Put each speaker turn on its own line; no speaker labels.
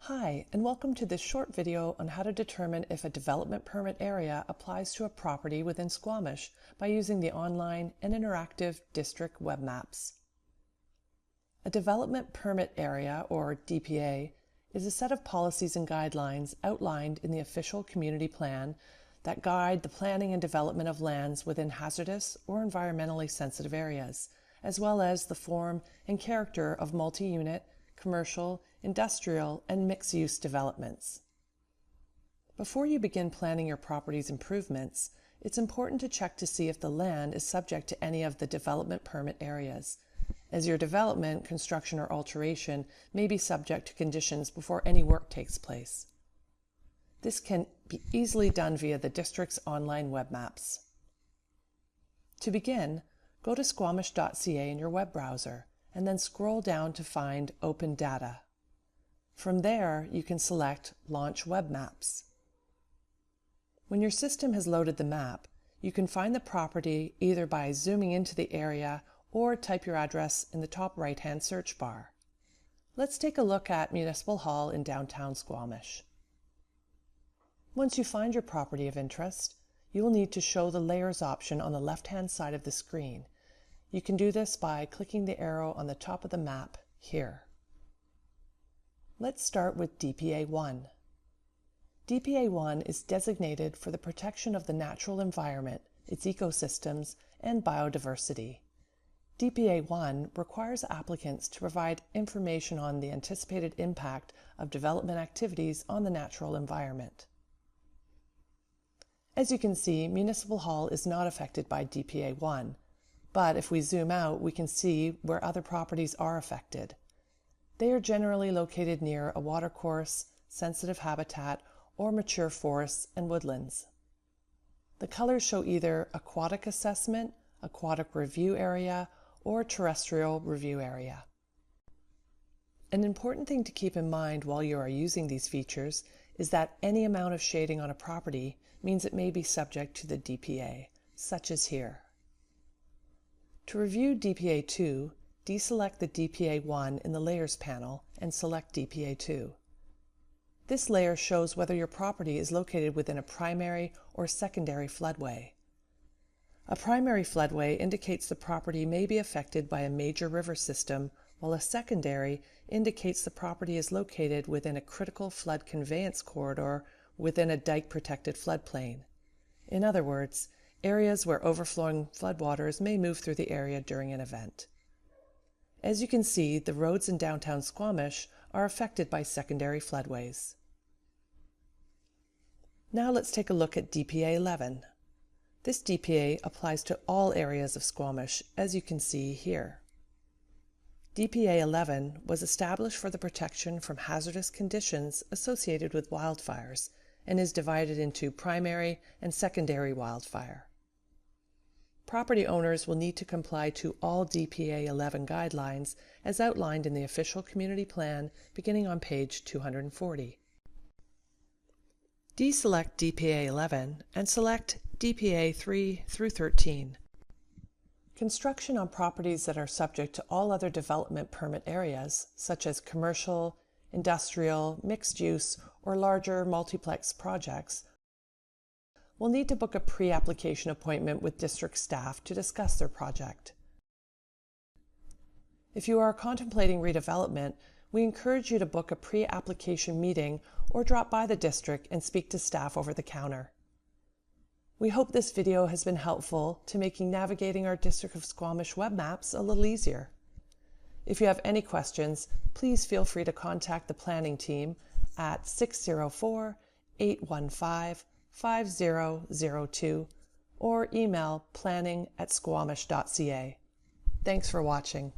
Hi, and welcome to this short video on how to determine if a development permit area applies to a property within Squamish by using the online and interactive district web maps. A development permit area, or DPA, is a set of policies and guidelines outlined in the official community plan that guide the planning and development of lands within hazardous or environmentally sensitive areas, as well as the form and character of multi-unit, commercial, industrial, and mixed-use developments. Before you begin planning your property's improvements, it's important to check to see if the land is subject to any of the development permit areas, as your development, construction, or alteration may be subject to conditions before any work takes place. This can be easily done via the district's online web maps. To begin, go to squamish.ca in your web browser, and then scroll down to find Open Data. From there, you can select Launch Web Maps. When your system has loaded the map, you can find the property either by zooming into the area or type your address in the top right-hand search bar. Let's take a look at Municipal Hall in downtown Squamish. Once you find your property of interest, you will need to show the Layers option on the left-hand side of the screen. You can do this by clicking the arrow on the top of the map here. Let's start with DPA1. DPA1 is designated for the protection of the natural environment, its ecosystems, and biodiversity. DPA1 requires applicants to provide information on the anticipated impact of development activities on the natural environment. As you can see, Municipal Hall is not affected by DPA1, but if we zoom out, we can see where other properties are affected. They are generally located near a watercourse, sensitive habitat, or mature forests and woodlands. The colors show either aquatic assessment, aquatic review area, or terrestrial review area. An important thing to keep in mind while you are using these features is that any amount of shading on a property means it may be subject to the DPA, such as here. To review DPA2, deselect the DPA1 in the Layers panel and select DPA2. This layer shows whether your property is located within a primary or secondary floodway. A primary floodway indicates the property may be affected by a major river system, while a secondary indicates the property is located within a critical flood conveyance corridor within a dike-protected floodplain. In other words, areas where overflowing floodwaters may move through the area during an event. As you can see, the roads in downtown Squamish are affected by secondary floodways. Now let's take a look at DPA 11. This DPA applies to all areas of Squamish, as you can see here. DPA 11 was established for the protection from hazardous conditions associated with wildfires and is divided into primary and secondary wildfire. Property owners will need to comply to all DPA 11 guidelines as outlined in the official community plan beginning on page 240. Deselect DPA 11 and select DPA 3 through 13. Construction on properties that are subject to all other development permit areas, such as commercial, industrial, mixed use, or larger multiplex projects, will need to book a pre-application appointment with district staff to discuss their project. If you are contemplating redevelopment, we encourage you to book a pre-application meeting or drop by the district and speak to staff over the counter. We hope this video has been helpful to making navigating our District of Squamish web maps a little easier. If you have any questions, please feel free to contact the planning team at 604-815-5002 or email planning@squamish.ca. Thanks for watching.